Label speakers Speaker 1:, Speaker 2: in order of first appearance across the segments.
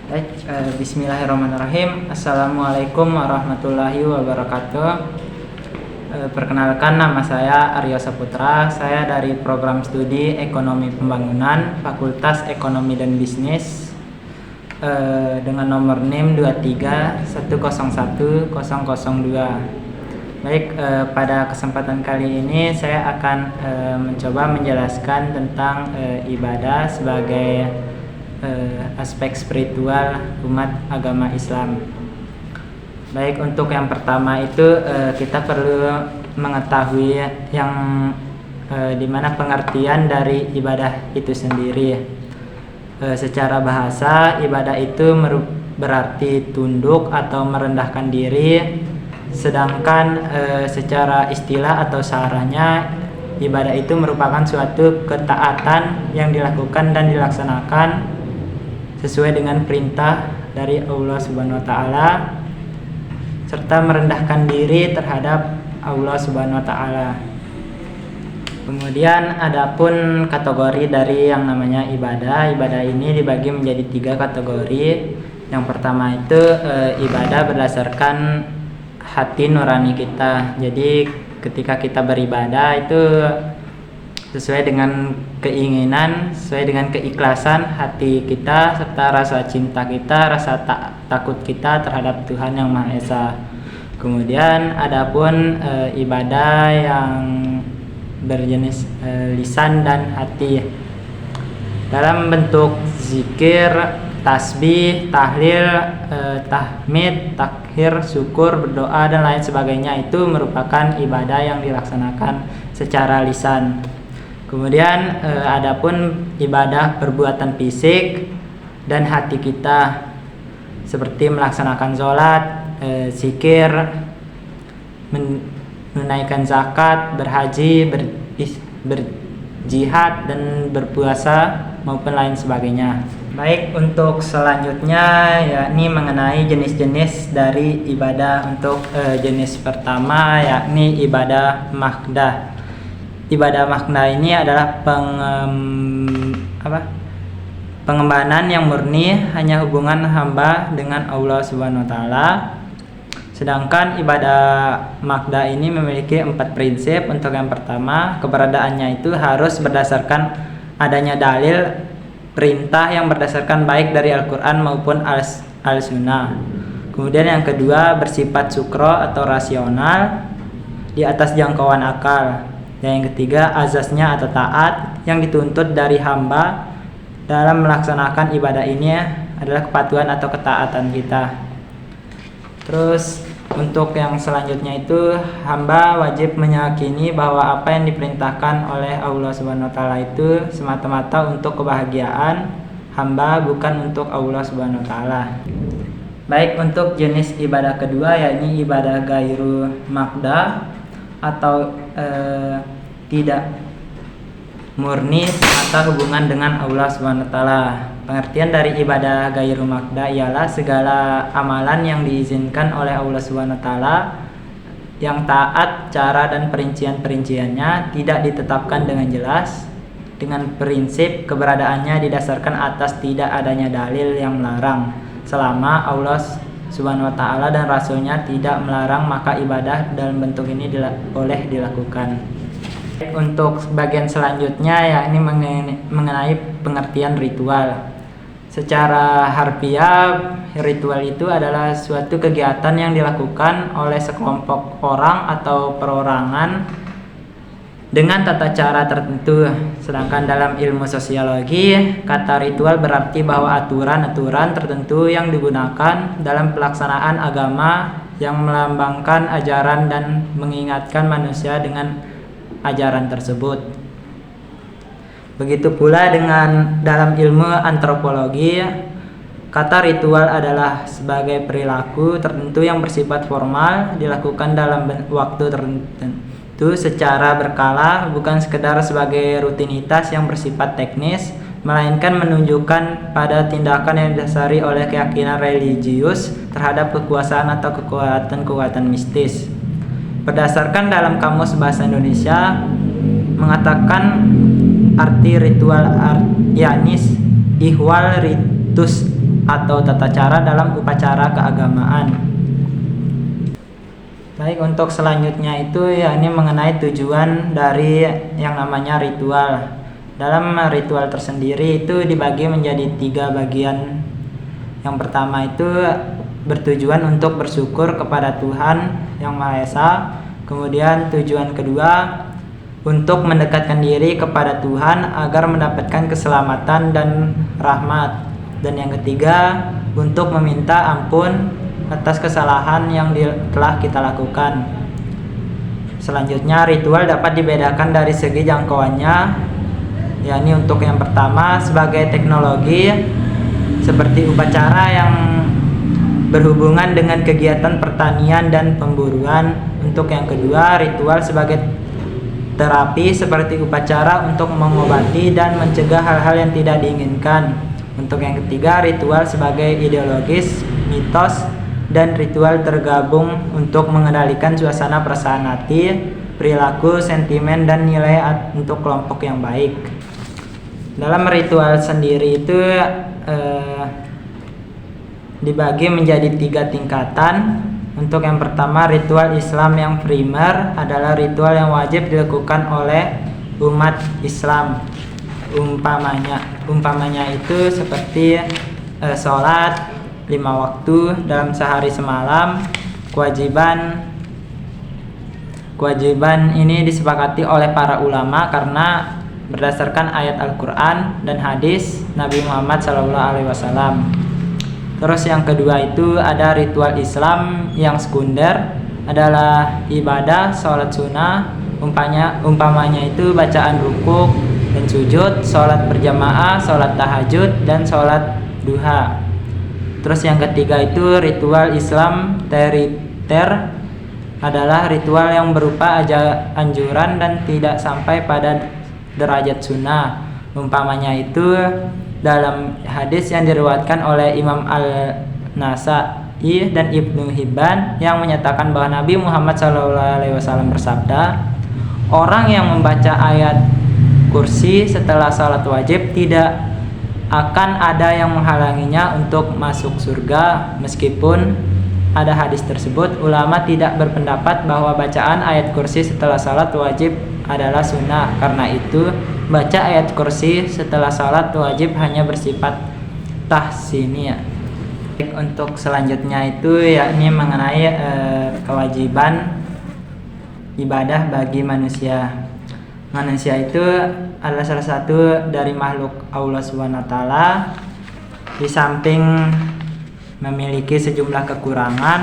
Speaker 1: Baik, bismillahirrahmanirrahim. Assalamualaikum warahmatullahi wabarakatuh. Perkenalkan, nama saya Aryo Saputra. Saya dari program studi Ekonomi Pembangunan, Fakultas Ekonomi dan Bisnis, dengan nomor NIM 23101.002. Baik, pada kesempatan kali ini saya akan mencoba menjelaskan tentang ibadah sebagai aspek spiritual umat agama Islam. Baik, untuk yang pertama itu kita perlu mengetahui yang dimana pengertian dari ibadah itu sendiri. Secara bahasa, ibadah itu berarti tunduk atau merendahkan diri, sedangkan secara istilah atau syarahnya, ibadah itu merupakan suatu ketaatan yang dilakukan dan dilaksanakan sesuai dengan perintah dari Allah Subhanahu wa taala serta merendahkan diri terhadap Allah Subhanahu wa taala. Kemudian adapun kategori dari yang namanya ibadah. Ibadah ini dibagi menjadi 3 kategori. Yang pertama itu ibadah berdasarkan hati nurani kita. Jadi ketika kita beribadah itu sesuai dengan keinginan, sesuai dengan keikhlasan hati kita serta rasa cinta kita, rasa takut kita terhadap Tuhan Yang Maha Esa. Kemudian adapun ibadah yang berjenis lisan dan hati dalam bentuk zikir, tasbih, tahlil, tahmid, takhir, syukur, berdoa dan lain sebagainya, itu merupakan ibadah yang dilaksanakan secara lisan. Kemudian adapun ibadah perbuatan fisik dan hati kita seperti melaksanakan sholat, zikir, menunaikan zakat, berhaji, berjihad dan berpuasa maupun lain sebagainya. Baik, untuk selanjutnya yakni mengenai jenis-jenis dari ibadah. Untuk jenis pertama yakni ibadah mahdah. Ibadah makna ini adalah pengembangan yang murni, hanya hubungan hamba dengan Allah Subhanahu wa taala. Sedangkan ibadah makna ini memiliki 4 prinsip. Untuk yang pertama, keberadaannya itu harus berdasarkan adanya dalil perintah yang berdasarkan baik dari Al-Qur'an maupun Al-Sunnah. Kemudian yang kedua, bersifat sukro atau rasional di atas jangkauan akal. Dan yang ketiga, azasnya atau taat yang dituntut dari hamba dalam melaksanakan ibadah ini adalah kepatuhan atau ketaatan kita. Terus untuk yang selanjutnya itu, hamba wajib meyakini bahwa apa yang diperintahkan oleh Allah Subhanahu wa taala itu semata-mata untuk kebahagiaan hamba, bukan untuk Allah Subhanahu wa taala. Baik, untuk jenis ibadah kedua yakni ibadah gairu makdah atau tidak murni semata hubungan dengan Allah Subhanahu wa taala. Pengertian dari ibadah gairu makdah ialah segala amalan yang diizinkan oleh Allah Subhanahu wa taala yang taat cara dan perincian-perinciannya tidak ditetapkan dengan jelas, dengan prinsip keberadaannya didasarkan atas tidak adanya dalil yang melarang. Selama Allah Subhanahu wa taala dan Rasulnya tidak melarang, maka ibadah dalam bentuk ini boleh dilakukan. Untuk bagian selanjutnya yakni mengenai pengertian ritual. Secara harfiah, ritual itu adalah suatu kegiatan yang dilakukan oleh sekelompok orang atau perorangan dengan tata cara tertentu. Sedangkan dalam ilmu sosiologi, kata ritual berarti bahwa aturan-aturan tertentu yang digunakan dalam pelaksanaan agama yang melambangkan ajaran dan mengingatkan manusia dengan ajaran tersebut. Begitu pula dengan dalam ilmu antropologi, kata ritual adalah sebagai perilaku tertentu yang bersifat formal dilakukan dalam waktu tertentu secara berkala, bukan sekedar sebagai rutinitas yang bersifat teknis, melainkan menunjukkan pada tindakan yang didasari oleh keyakinan religius terhadap kekuasaan atau kekuatan-kekuatan mistis. Berdasarkan dalam Kamus Bahasa Indonesia mengatakan arti ritual yakni ihwal ritus atau tata cara dalam upacara keagamaan. Baik, untuk selanjutnya itu yakni mengenai tujuan dari yang namanya ritual. Dalam ritual tersendiri itu dibagi menjadi 3 bagian. Yang pertama itu bertujuan untuk bersyukur kepada Tuhan Yang Maha Esa. Kemudian tujuan kedua untuk mendekatkan diri kepada Tuhan agar mendapatkan keselamatan dan rahmat. Dan yang ketiga untuk meminta ampun atas kesalahan yang telah kita lakukan. Selanjutnya ritual dapat dibedakan dari segi jangkauannya, yakni untuk yang pertama sebagai teknologi seperti upacara yang berhubungan dengan kegiatan pertanian dan pemburuan. Untuk yang kedua ritual sebagai terapi seperti upacara untuk mengobati dan mencegah hal-hal yang tidak diinginkan. Untuk yang ketiga ritual sebagai ideologis, mitos, dan ritual tergabung untuk mengendalikan suasana perasaan hati, perilaku, sentimen, dan nilai untuk kelompok yang baik. Dalam ritual sendiri itu dibagi menjadi 3 tingkatan. Untuk yang pertama ritual Islam yang primer adalah ritual yang wajib dilakukan oleh umat Islam. Umpamanya itu seperti sholat 5 waktu dalam sehari semalam. Kewajiban ini disepakati oleh para ulama karena berdasarkan ayat Al-Quran dan hadis Nabi Muhammad SAW. Terus yang kedua itu ada ritual Islam yang sekunder adalah ibadah sholat sunnah. Umpamanya itu bacaan rukuk dan sujud, sholat berjamaah, sholat tahajud, dan sholat duha. Terus yang ketiga itu ritual Islam teriter adalah ritual yang berupa anjuran dan tidak sampai pada derajat sunnah. Umpamanya itu dalam hadis yang diriwayatkan oleh Imam Al-Nasa'i dan Ibnu Hibban yang menyatakan bahwa Nabi Muhammad SAW bersabda, orang yang membaca ayat kursi setelah salat wajib tidak akan ada yang menghalanginya untuk masuk surga. Meskipun ada hadis tersebut, ulama tidak berpendapat bahwa bacaan ayat kursi setelah salat wajib adalah sunnah. Karena itu, baca ayat kursi setelah salat wajib hanya bersifat tahsiniyah. Untuk selanjutnya itu yakni mengenai kewajiban ibadah bagi manusia. Manusia itu adalah salah satu dari makhluk Allah SWT. Di samping memiliki sejumlah kekurangan,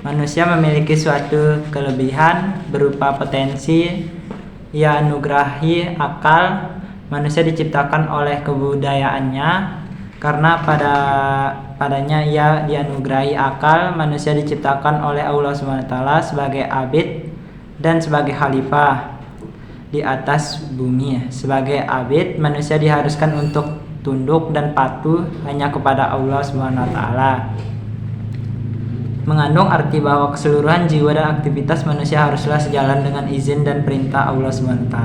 Speaker 1: manusia memiliki suatu kelebihan berupa potensi. Ia anugerahi akal. Manusia diciptakan oleh kebudayaannya. Karena padanya ia dianugerahi akal, manusia diciptakan oleh Allah SWT sebagai abid dan sebagai khalifah di atas bumi. Sebagai abid, manusia diharuskan untuk tunduk dan patuh hanya kepada Allah SWT. Mengandung arti bahwa keseluruhan jiwa dan aktivitas manusia haruslah sejalan dengan izin dan perintah Allah SWT.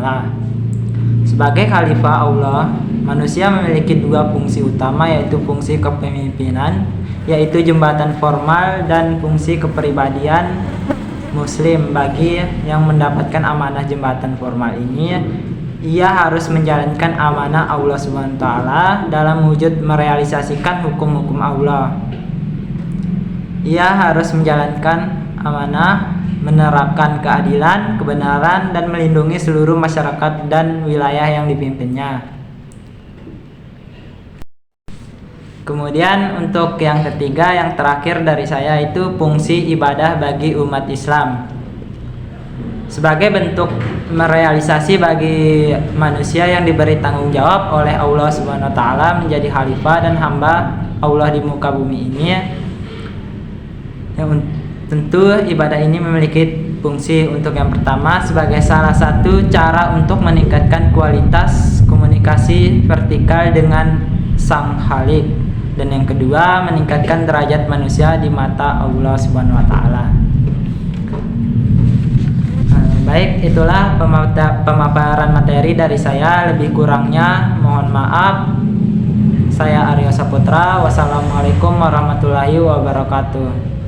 Speaker 1: Sebagai khalifah Allah, manusia memiliki 2 fungsi utama, yaitu fungsi kepemimpinan, yaitu jembatan formal, dan fungsi kepribadian muslim. Bagi yang mendapatkan amanah jembatan formal ini, ia harus menjalankan amanah Allah SWT dalam wujud merealisasikan hukum-hukum Allah. Ia harus menjalankan amanah, menerapkan keadilan, kebenaran, dan melindungi seluruh masyarakat dan wilayah yang dipimpinnya. Kemudian untuk yang ketiga, yang terakhir dari saya, itu fungsi ibadah bagi umat Islam. Sebagai bentuk merealisasi bagi manusia yang diberi tanggung jawab oleh Allah SWT menjadi khalifah dan hamba Allah di muka bumi ini, yang tentu ibadah ini memiliki fungsi untuk yang pertama sebagai salah satu cara untuk meningkatkan kualitas komunikasi vertikal dengan Sang Khalik, dan yang kedua meningkatkan derajat manusia di mata Allah Subhanahu wa taala. Baik, itulah pemaparan materi dari saya. Lebih kurangnya mohon maaf. Saya Aryo Saputra. Wassalamualaikum warahmatullahi wabarakatuh.